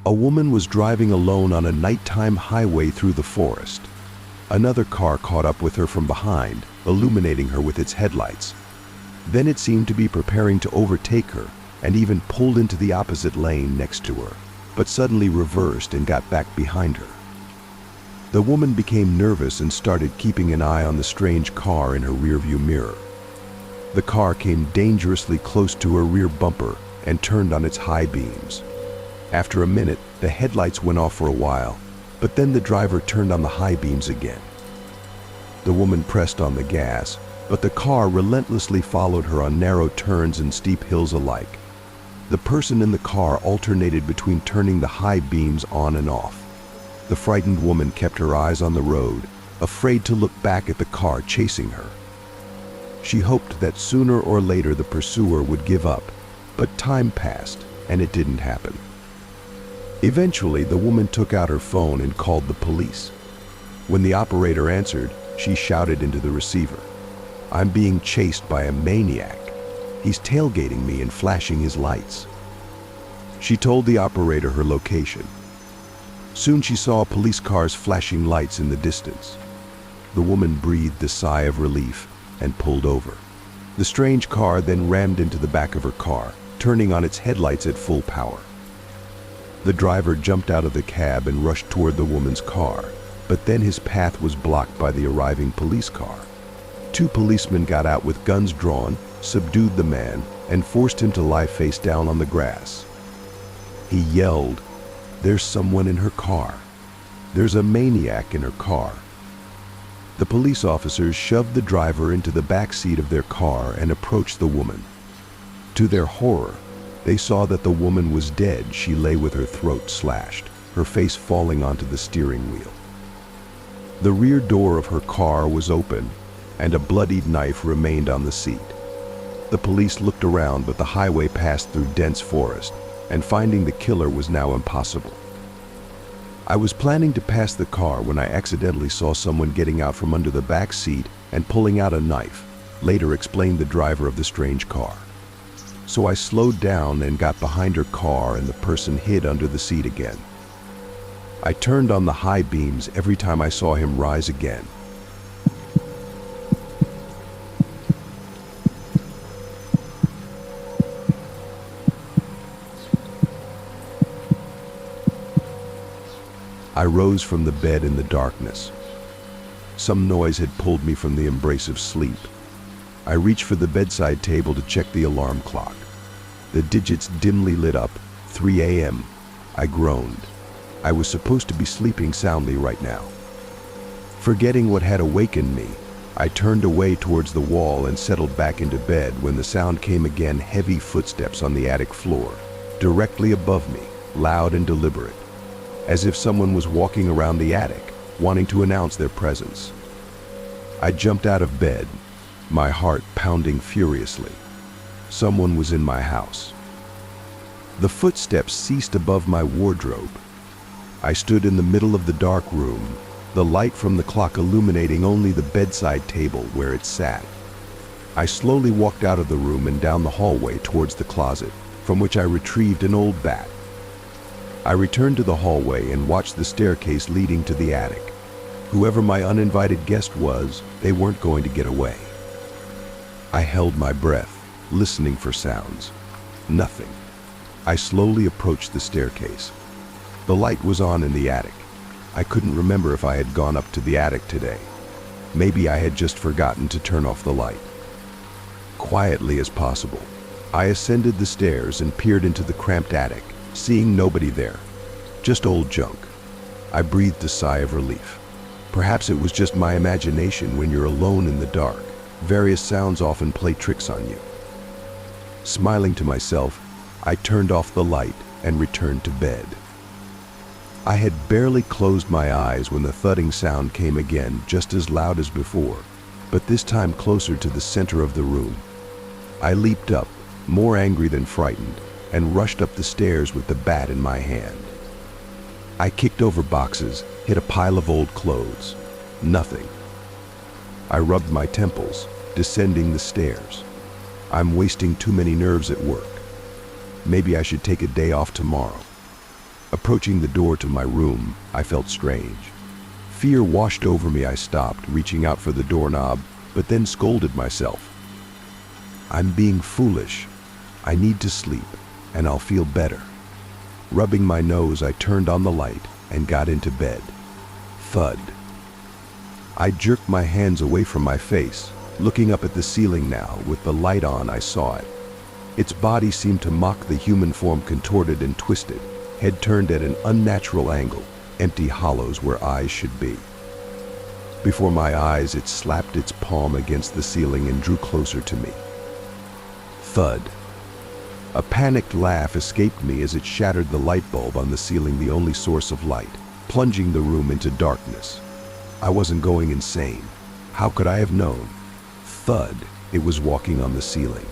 A woman was driving alone on a nighttime highway through the forest. Another car caught up with her from behind, illuminating her with its headlights. Then it seemed to be preparing to overtake her and even pulled into the opposite lane next to her, but suddenly reversed and got back behind her. The woman became nervous and started keeping an eye on the strange car in her rearview mirror. The car came dangerously close to her rear bumper and turned on its high beams. After a minute, the headlights went off for a while, but then the driver turned on the high beams again. The woman pressed on the gas, but the car relentlessly followed her on narrow turns and steep hills alike. The person in the car alternated between turning the high beams on and off. The frightened woman kept her eyes on the road, afraid to look back at the car chasing her. She hoped that sooner or later the pursuer would give up, but time passed and it didn't happen. Eventually, the woman took out her phone and called the police. When the operator answered, she shouted into the receiver, "I'm being chased by a maniac. He's tailgating me and flashing his lights." She told the operator her location. Soon she saw police cars flashing lights in the distance. The woman breathed a sigh of relief and pulled over. The strange car then rammed into the back of her car, turning on its headlights at full power. The driver jumped out of the cab and rushed toward the woman's car, but then his path was blocked by the arriving police car. Two policemen got out with guns drawn, subdued the man, and forced him to lie face down on the grass. He yelled, "There's someone in her car. There's a maniac in her car." The police officers shoved the driver into the back seat of their car and approached the woman. To their horror, they saw that the woman was dead. She lay with her throat slashed, her face falling onto the steering wheel. The rear door of her car was open, and a bloodied knife remained on the seat. The police looked around, but the highway passed through dense forest, and finding the killer was now impossible. I was planning to pass the car when I accidentally saw someone getting out from under the back seat and pulling out a knife, later explained the driver of the strange car. So I slowed down and got behind her car, and the person hid under the seat again. I turned on the high beams every time I saw him rise again. I rose from the bed in the darkness. Some noise had pulled me from the embrace of sleep. I reached for the bedside table to check the alarm clock. The digits dimly lit up, 3 a.m. I groaned. I was supposed to be sleeping soundly right now. Forgetting what had awakened me, I turned away towards the wall and settled back into bed when the sound came again, heavy footsteps on the attic floor, directly above me, loud and deliberate, as if someone was walking around the attic, wanting to announce their presence. I jumped out of bed, my heart pounding furiously. Someone was in my house. The footsteps ceased above my wardrobe. I stood in the middle of the dark room, the light from the clock illuminating only the bedside table where it sat. I slowly walked out of the room and down the hallway towards the closet, from which I retrieved an old bat. I returned to the hallway and watched the staircase leading to the attic. Whoever my uninvited guest was, they weren't going to get away. I held my breath, listening for sounds. Nothing. I slowly approached the staircase. The light was on in the attic. I couldn't remember if I had gone up to the attic today. Maybe I had just forgotten to turn off the light. Quietly as possible, I ascended the stairs and peered into the cramped attic, seeing nobody there, just old junk. I breathed a sigh of relief. Perhaps it was just my imagination. When you're alone in the dark, various sounds often play tricks on you. Smiling to myself, I turned off the light and returned to bed. I had barely closed my eyes when the thudding sound came again, just as loud as before, but this time closer to the center of the room. I leaped up, more angry than frightened, and rushed up the stairs with the bat in my hand. I kicked over boxes, hit a pile of old clothes. Nothing. I rubbed my temples, descending the stairs. I'm wasting too many nerves at work. Maybe I should take a day off tomorrow. Approaching the door to my room, I felt strange. Fear washed over me. I stopped, reaching out for the doorknob, but then scolded myself. I'm being foolish. I need to sleep, and I'll feel better. Rubbing my nose, I turned on the light and got into bed. Thud. I jerked my hands away from my face. Looking up at the ceiling now, with the light on, I saw it. Its body seemed to mock the human form, contorted and twisted, head turned at an unnatural angle, empty hollows where eyes should be. Before my eyes, it slapped its palm against the ceiling and drew closer to me. Thud. A panicked laugh escaped me as it shattered the light bulb on the ceiling, the only source of light, plunging the room into darkness. I wasn't going insane. How could I have known? Thud. It was walking on the ceiling.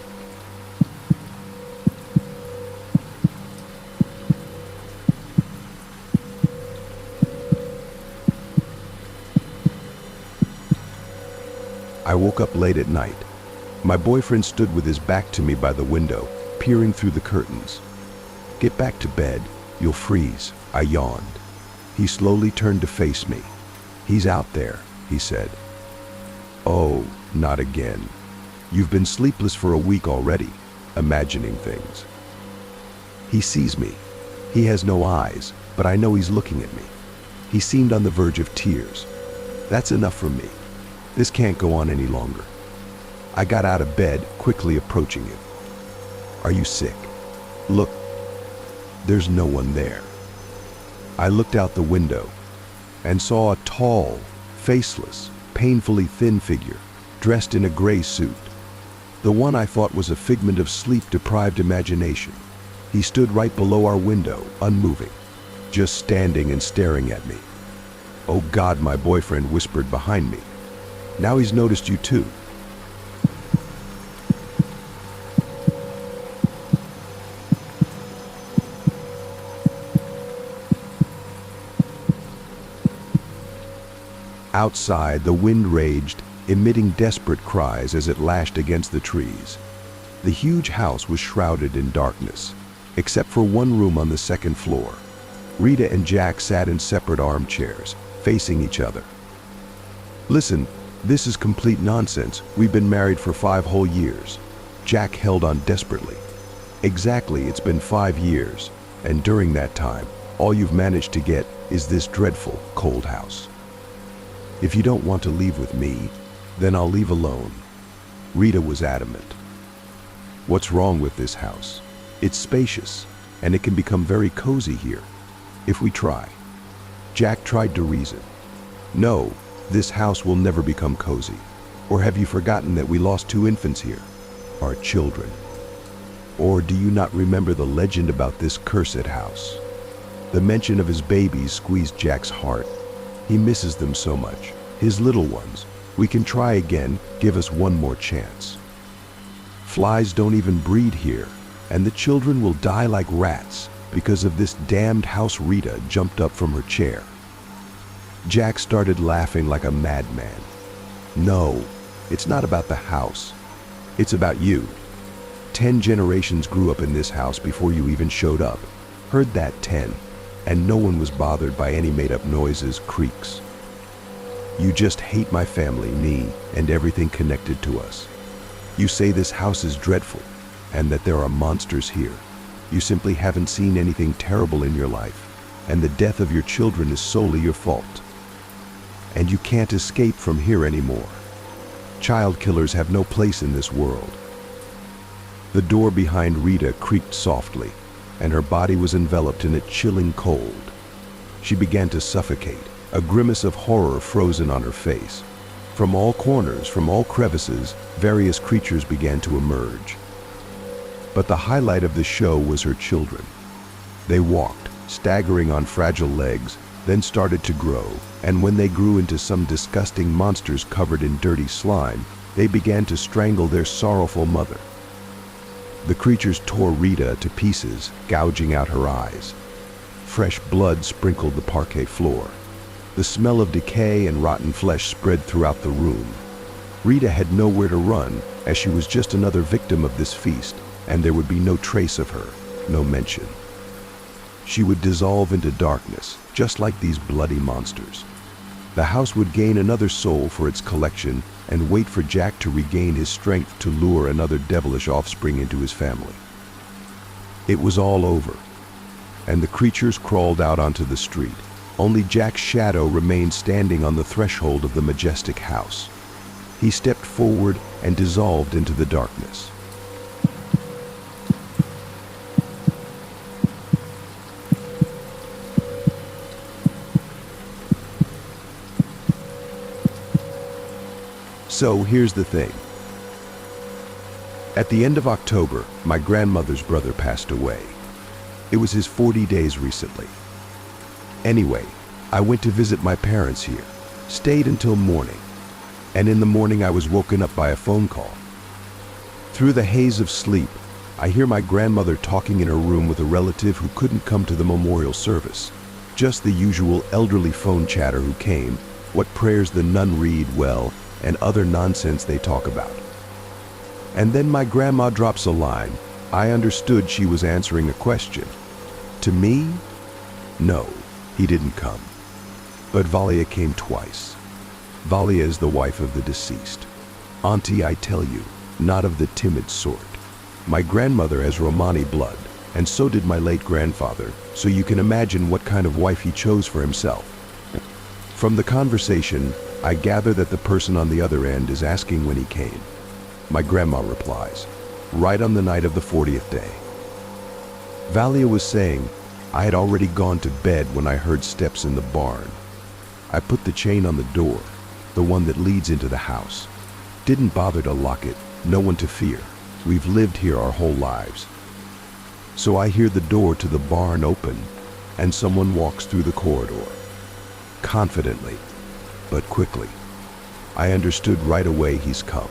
I woke up late at night. My boyfriend stood with his back to me by the window, peering through the curtains. Get back to bed, you'll freeze, I yawned. He slowly turned to face me. He's out there, he said. Oh, not again. You've been sleepless for a week already, imagining things. He sees me. He has no eyes, but I know he's looking at me. He seemed on the verge of tears. That's enough for me. This can't go on any longer. I got out of bed, quickly approaching him. Are you sick? Look, there's no one there. I looked out the window and saw a tall, faceless, painfully thin figure, dressed in a gray suit. The one I thought was a figment of sleep-deprived imagination. He stood right below our window, unmoving, just standing and staring at me. Oh God, my boyfriend whispered behind me. Now he's noticed you too. Outside, the wind raged, emitting desperate cries as it lashed against the trees. The huge house was shrouded in darkness, except for one room on the second floor. Rita and Jack sat in separate armchairs, facing each other. Listen, this is complete nonsense. We've been married for 5 whole years. Jack held on desperately. Exactly, it's been 5 years, and during that time, all you've managed to get is this dreadful, cold house. If you don't want to leave with me, then I'll leave alone. Rita was adamant. What's wrong with this house? It's spacious, and it can become very cozy here, if we try. Jack tried to reason. No, this house will never become cozy. Or have you forgotten that we lost 2 infants here? Our children. Or do you not remember the legend about this cursed house? The mention of his babies squeezed Jack's heart. He misses them so much. His little ones. We can try again. Give us one more chance. Flies don't even breed here, and the children will die like rats because of this damned house. Rita jumped up from her chair. Jack started laughing like a madman. No, it's not about the house. It's about you. 10 generations grew up in this house before you even showed up. Heard that 10. And no one was bothered by any made-up noises, creaks. You just hate my family, me, and everything connected to us. You say this house is dreadful, and that there are monsters here. You simply haven't seen anything terrible in your life, and the death of your children is solely your fault. And you can't escape from here anymore. Child killers have no place in this world. The door behind Rita creaked softly, and her body was enveloped in a chilling cold. She began to suffocate, a grimace of horror frozen on her face. From all corners, from all crevices, various creatures began to emerge. But the highlight of the show was her children. They walked, staggering on fragile legs, then started to grow, and when they grew into some disgusting monsters covered in dirty slime, they began to strangle their sorrowful mother. The creatures tore Rita to pieces, gouging out her eyes. Fresh blood sprinkled the parquet floor. The smell of decay and rotten flesh spread throughout the room. Rita had nowhere to run, as she was just another victim of this feast, and there would be no trace of her, no mention. she would dissolve into darkness, just like these bloody monsters. The house would gain another soul for its collection and wait for Jack to regain his strength to lure another devilish offspring into his family. It was all over, and the creatures crawled out onto the street. Only Jack's shadow remained standing on the threshold of the majestic house. He stepped forward and dissolved into the darkness. So here's the thing. At the end of October, my grandmother's brother passed away. It was his 40 days recently. Anyway, I went to visit my parents here, stayed until morning, and in the morning I was woken up by a phone call. Through the haze of sleep, I hear my grandmother talking in her room with a relative who couldn't come to the memorial service. Just the usual elderly phone chatter who came, what prayers the nun read well, and other nonsense they talk about. And then my grandma drops a line. I understood she was answering a question. To me? No, he didn't come. But Valia came twice. Valia is the wife of the deceased. Auntie, I tell you, not of the timid sort. My grandmother has Romani blood, and so did my late grandfather, so you can imagine what kind of wife he chose for himself. From the conversation, I gather that the person on the other end is asking when he came. My grandma replies, right on the night of the 40th day. Valia was saying, I had already gone to bed when I heard steps in the barn. I put the chain on the door, the one that leads into the house. Didn't bother to lock it, no one to fear. We've lived here our whole lives. So I hear the door to the barn open, and someone walks through the corridor. Confidently, but quickly. I understood right away he's come.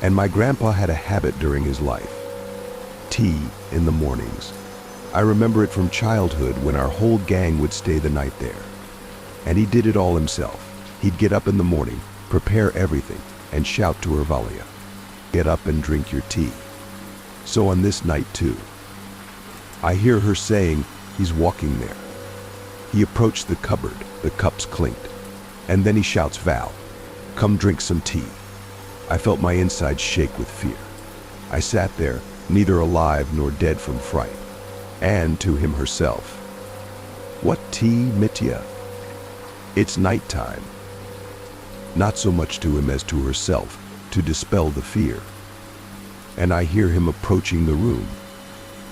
And my grandpa had a habit during his life. Tea in the mornings. I remember it from childhood when our whole gang would stay the night there. And he did it all himself. He'd get up in the morning, prepare everything, and shout to her Valia, get up and drink your tea. So on this night too, I hear her saying he's walking there. He approached the cupboard, the cups clinked, and then he shouts, Val, come drink some tea. I felt my insides shake with fear. I sat there, neither alive nor dead from fright. And to him herself, what tea, Mitya? It's nighttime. Not so much to him as to herself, to dispel the fear. And I hear him approaching the room.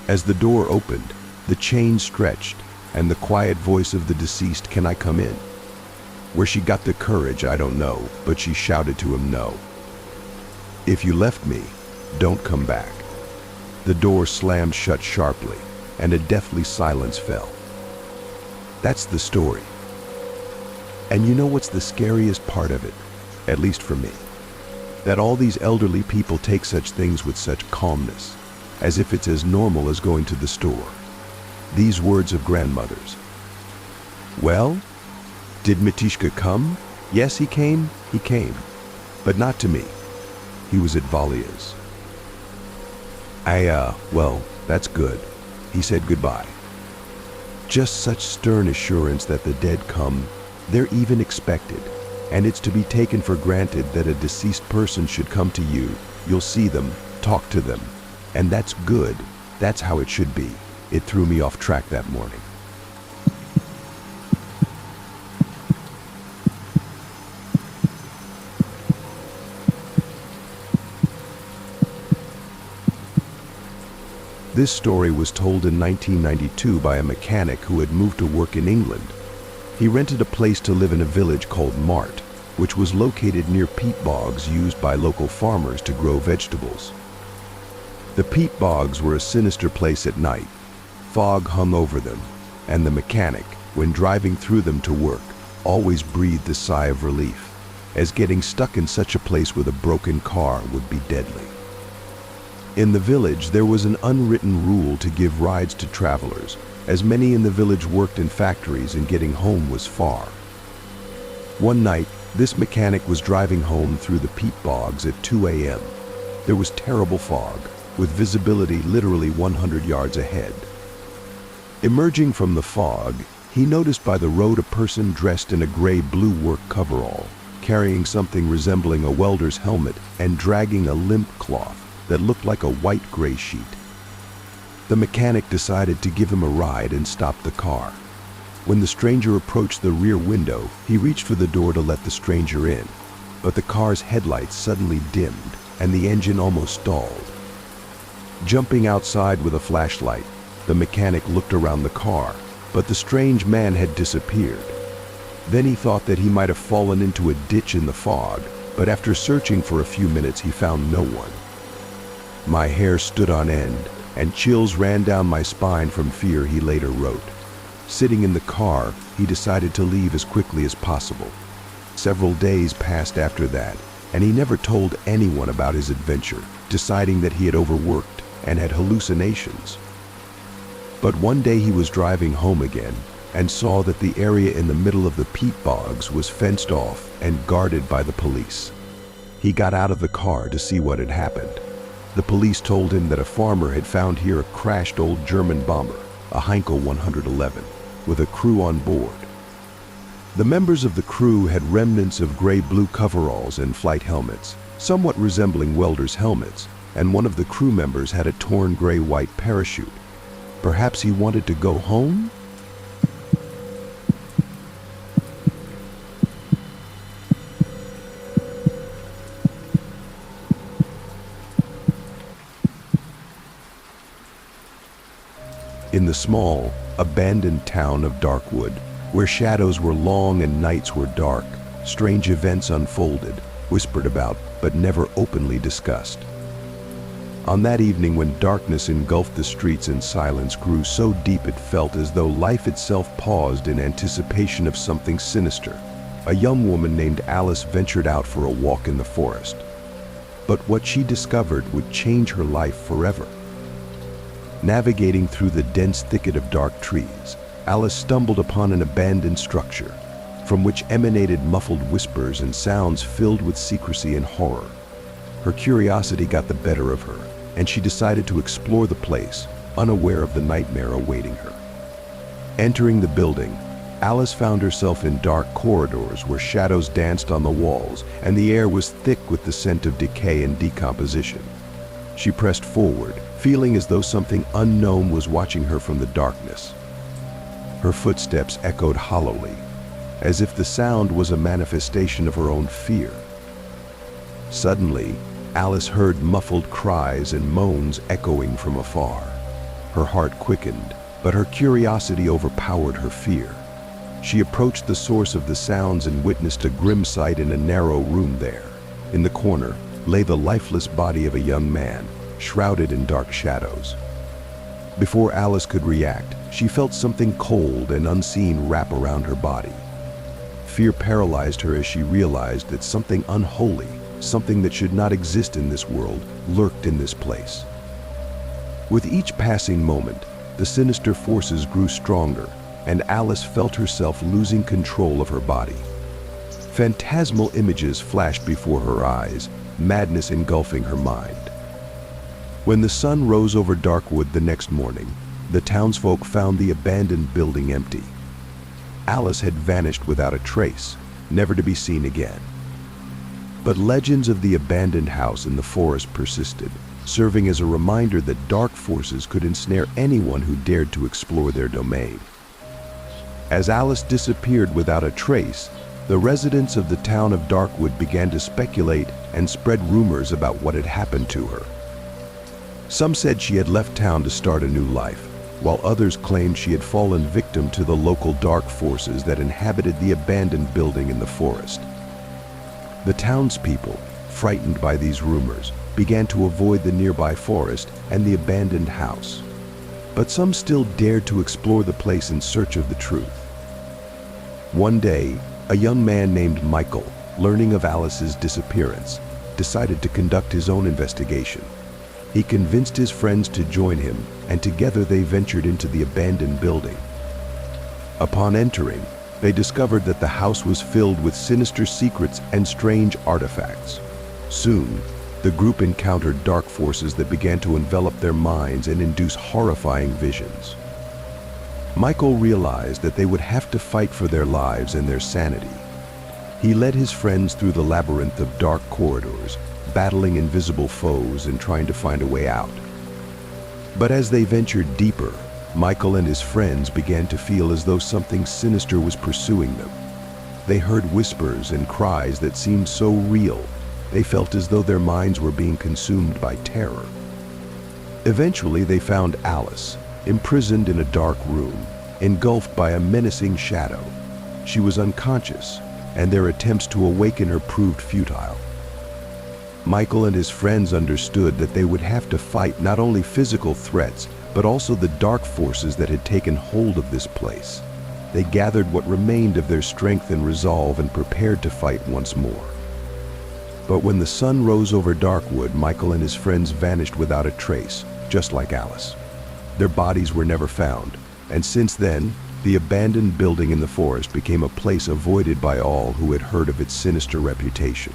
As the door opened, the chain stretched, and the quiet voice of the deceased, can I come in? Where she got the courage, I don't know, but she shouted to him, no. If you left me, don't come back. The door slammed shut sharply, and a deathly silence fell. That's the story. And you know what's the scariest part of it, at least for me? That all these elderly people take such things with such calmness, as if it's as normal as going to the store. These words of grandmother's. Well, did Mitishka come? Yes, he came, but not to me. He was at Valia's. Well, that's good. He said goodbye. Just such stern assurance that the dead come, they're even expected, and it's to be taken for granted that a deceased person should come to you, you'll see them, talk to them, and that's good, that's how it should be. It threw me off track that morning. This story was told in 1992 by a mechanic who had moved to work in England. He rented a place to live in a village called Mart, which was located near peat bogs used by local farmers to grow vegetables. The peat bogs were a sinister place at night. Fog hung over them, and the mechanic, when driving through them to work, always breathed a sigh of relief, as getting stuck in such a place with a broken car would be deadly. In the village, there was an unwritten rule to give rides to travelers, as many in the village worked in factories and getting home was far. One night, this mechanic was driving home through the peat bogs at 2 a.m. There was terrible fog, with visibility literally 100 yards ahead. Emerging from the fog, he noticed by the road a person dressed in a gray-blue work coverall, carrying something resembling a welder's helmet and dragging a limp cloth that looked like a white-gray sheet. The mechanic decided to give him a ride and stopped the car. When the stranger approached the rear window, he reached for the door to let the stranger in, but the car's headlights suddenly dimmed and the engine almost stalled. Jumping outside with a flashlight, the mechanic looked around the car, but the strange man had disappeared. Then he thought that he might have fallen into a ditch in the fog, but after searching for a few minutes, he found no one. My hair stood on end, and chills ran down my spine from fear, he later wrote. Sitting in the car, he decided to leave as quickly as possible. Several days passed after that, and he never told anyone about his adventure, deciding that he had overworked and had hallucinations. But one day he was driving home again and saw that the area in the middle of the peat bogs was fenced off and guarded by the police. He got out of the car to see what had happened. The police told him that a farmer had found here a crashed old German bomber, a Heinkel 111, with a crew on board. The members of the crew had remnants of gray-blue coveralls and flight helmets, somewhat resembling welders' helmets, and one of the crew members had a torn gray-white parachute. Perhaps he wanted to go home? In the small, abandoned town of Darkwood, where shadows were long and nights were dark, strange events unfolded, whispered about, but never openly discussed. On that evening when darkness engulfed the streets and silence grew so deep it felt as though life itself paused in anticipation of something sinister, a young woman named Alice ventured out for a walk in the forest. But what she discovered would change her life forever. Navigating through the dense thicket of dark trees, Alice stumbled upon an abandoned structure, from which emanated muffled whispers and sounds filled with secrecy and horror. Her curiosity got the better of her, and she decided to explore the place, unaware of the nightmare awaiting her. Entering the building, Alice found herself in dark corridors where shadows danced on the walls and the air was thick with the scent of decay and decomposition. She pressed forward, feeling as though something unknown was watching her from the darkness. Her footsteps echoed hollowly, as if the sound was a manifestation of her own fear. Suddenly, Alice heard muffled cries and moans echoing from afar. Her heart quickened, but her curiosity overpowered her fear. She approached the source of the sounds and witnessed a grim sight in a narrow room there. In the corner lay the lifeless body of a young man, shrouded in dark shadows. Before Alice could react, she felt something cold and unseen wrap around her body. Fear paralyzed her as she realized that something unholy, something that should not exist in this world, lurked in this place. With each passing moment, the sinister forces grew stronger, and Alice felt herself losing control of her body. Phantasmal images flashed before her eyes, madness engulfing her mind. When the sun rose over Darkwood the next morning, the townsfolk found the abandoned building empty. Alice had vanished without a trace, never to be seen again. But legends of the abandoned house in the forest persisted, serving as a reminder that dark forces could ensnare anyone who dared to explore their domain. As Alice disappeared without a trace, the residents of the town of Darkwood began to speculate and spread rumors about what had happened to her. Some said she had left town to start a new life, while others claimed she had fallen victim to the local dark forces that inhabited the abandoned building in the forest. The townspeople, frightened by these rumors, began to avoid the nearby forest and the abandoned house. But some still dared to explore the place in search of the truth. One day, a young man named Michael, learning of Alice's disappearance, decided to conduct his own investigation. He convinced his friends to join him, and together they ventured into the abandoned building. Upon entering, they discovered that the house was filled with sinister secrets and strange artifacts. Soon, the group encountered dark forces that began to envelop their minds and induce horrifying visions. Michael realized that they would have to fight for their lives and their sanity. He led his friends through the labyrinth of dark corridors, battling invisible foes and trying to find a way out. But as they ventured deeper, Michael and his friends began to feel as though something sinister was pursuing them. They heard whispers and cries that seemed so real. They felt as though their minds were being consumed by terror. Eventually, they found Alice, imprisoned in a dark room, engulfed by a menacing shadow. She was unconscious, and their attempts to awaken her proved futile. Michael and his friends understood that they would have to fight not only physical threats, but also the dark forces that had taken hold of this place. They gathered what remained of their strength and resolve and prepared to fight once more. But when the sun rose over Darkwood, Michael and his friends vanished without a trace, just like Alice. Their bodies were never found, and since then, the abandoned building in the forest became a place avoided by all who had heard of its sinister reputation.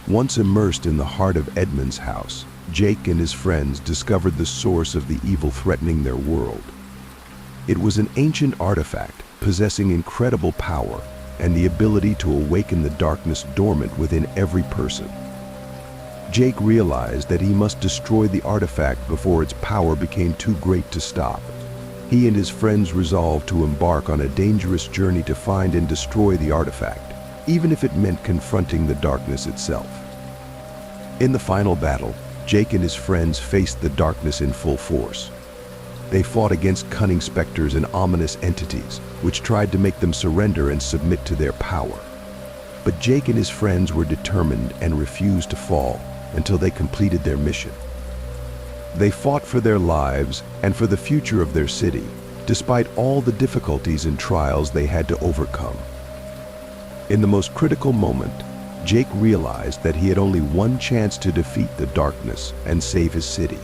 Once immersed in the heart of Edmund's house, Jake and his friends discovered the source of the evil threatening their world. It was an ancient artifact possessing incredible power and the ability to awaken the darkness dormant within every person. Jake realized that he must destroy the artifact before its power became too great to stop. He and his friends resolved to embark on a dangerous journey to find and destroy the artifact, even if it meant confronting the darkness itself. In the final battle, Jake and his friends faced the darkness in full force. They fought against cunning specters and ominous entities, which tried to make them surrender and submit to their power. But Jake and his friends were determined and refused to fall until they completed their mission. They fought for their lives and for the future of their city, despite all the difficulties and trials they had to overcome. In the most critical moment, Jake realized that he had only one chance to defeat the darkness and save his city.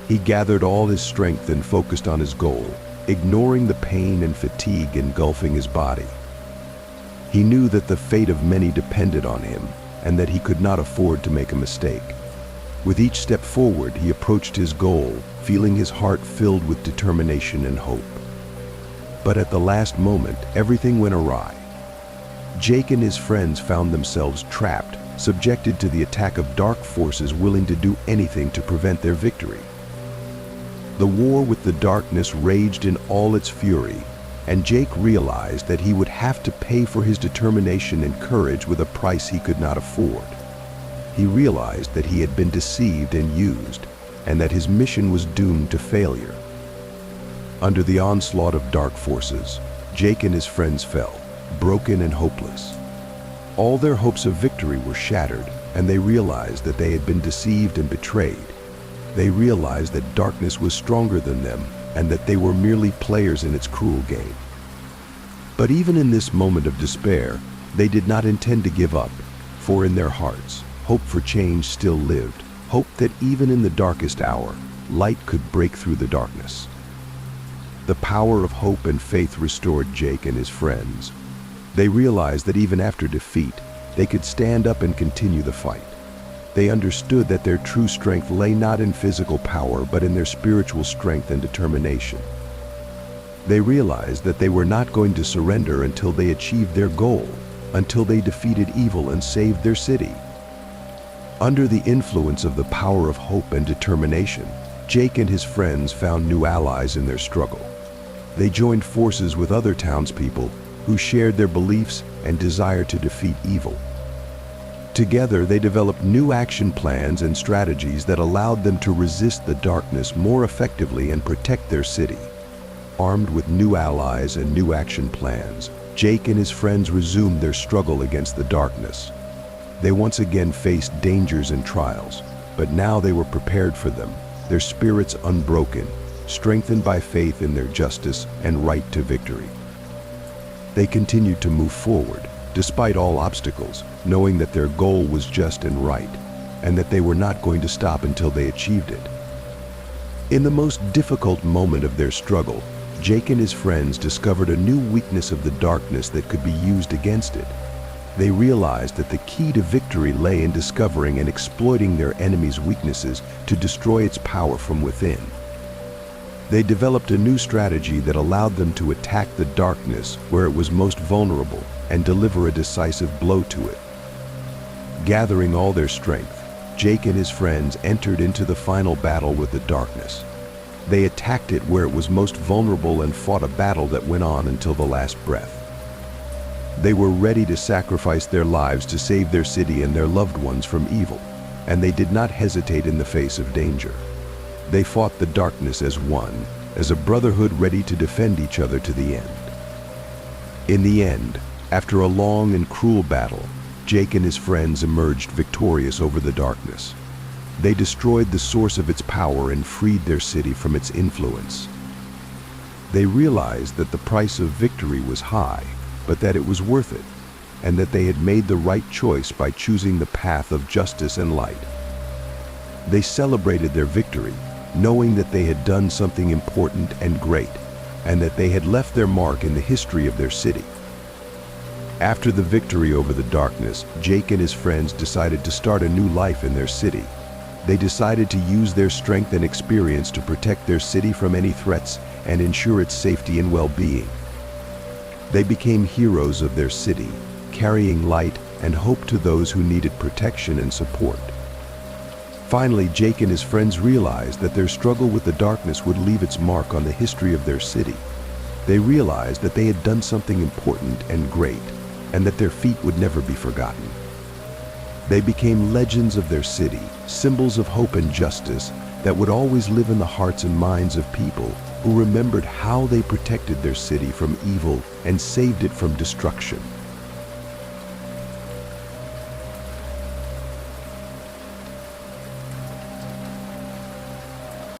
He gathered all his strength and focused on his goal, ignoring the pain and fatigue engulfing his body. He knew that the fate of many depended on him and that he could not afford to make a mistake. With each step forward, he approached his goal, feeling his heart filled with determination and hope. But at the last moment, everything went awry. Jake and his friends found themselves trapped, subjected to the attack of dark forces willing to do anything to prevent their victory. The war with the darkness raged in all its fury, and Jake realized that he would have to pay for his determination and courage with a price he could not afford. He realized that he had been deceived and used, and that his mission was doomed to failure. Under the onslaught of dark forces, Jake and his friends fell, broken and hopeless. All their hopes of victory were shattered, and they realized that they had been deceived and betrayed. They realized that darkness was stronger than them, and that they were merely players in its cruel game. But even in this moment of despair, they did not intend to give up, for in their hearts, hope for change still lived, hope that even in the darkest hour, light could break through the darkness. The power of hope and faith restored Jake and his friends. They realized that even after defeat, they could stand up and continue the fight. They understood that their true strength lay not in physical power, but in their spiritual strength and determination. They realized that they were not going to surrender until they achieved their goal, until they defeated evil and saved their city. Under the influence of the power of hope and determination, Jake and his friends found new allies in their struggle. They joined forces with other townspeople who shared their beliefs and desire to defeat evil. Together, they developed new action plans and strategies that allowed them to resist the darkness more effectively and protect their city. Armed with new allies and new action plans, Jake and his friends resumed their struggle against the darkness. They once again faced dangers and trials, but now they were prepared for them, their spirits unbroken, strengthened by faith in their justice and right to victory. They continued to move forward, despite all obstacles, knowing that their goal was just and right, and that they were not going to stop until they achieved it. In the most difficult moment of their struggle, Jake and his friends discovered a new weakness of the darkness that could be used against it. They realized that the key to victory lay in discovering and exploiting their enemy's weaknesses to destroy its power from within. They developed a new strategy that allowed them to attack the darkness where it was most vulnerable and deliver a decisive blow to it. Gathering all their strength, Jake and his friends entered into the final battle with the darkness. They attacked it where it was most vulnerable and fought a battle that went on until the last breath. They were ready to sacrifice their lives to save their city and their loved ones from evil, and they did not hesitate in the face of danger. They fought the darkness as one, as a brotherhood ready to defend each other to the end. In the end, after a long and cruel battle, Jake and his friends emerged victorious over the darkness. They destroyed the source of its power and freed their city from its influence. They realized that the price of victory was high, but that it was worth it, and that they had made the right choice by choosing the path of justice and light. They celebrated their victory, knowing that they had done something important and great, and that they had left their mark in the history of their city. After the victory over the darkness, Jake and his friends decided to start a new life in their city. They decided to use their strength and experience to protect their city from any threats and ensure its safety and well-being. They became heroes of their city, carrying light and hope to those who needed protection and support. Finally, Jake and his friends realized that their struggle with the darkness would leave its mark on the history of their city. They realized that they had done something important and great, and that their feat would never be forgotten. They became legends of their city, symbols of hope and justice that would always live in the hearts and minds of people who remembered how they protected their city from evil and saved it from destruction.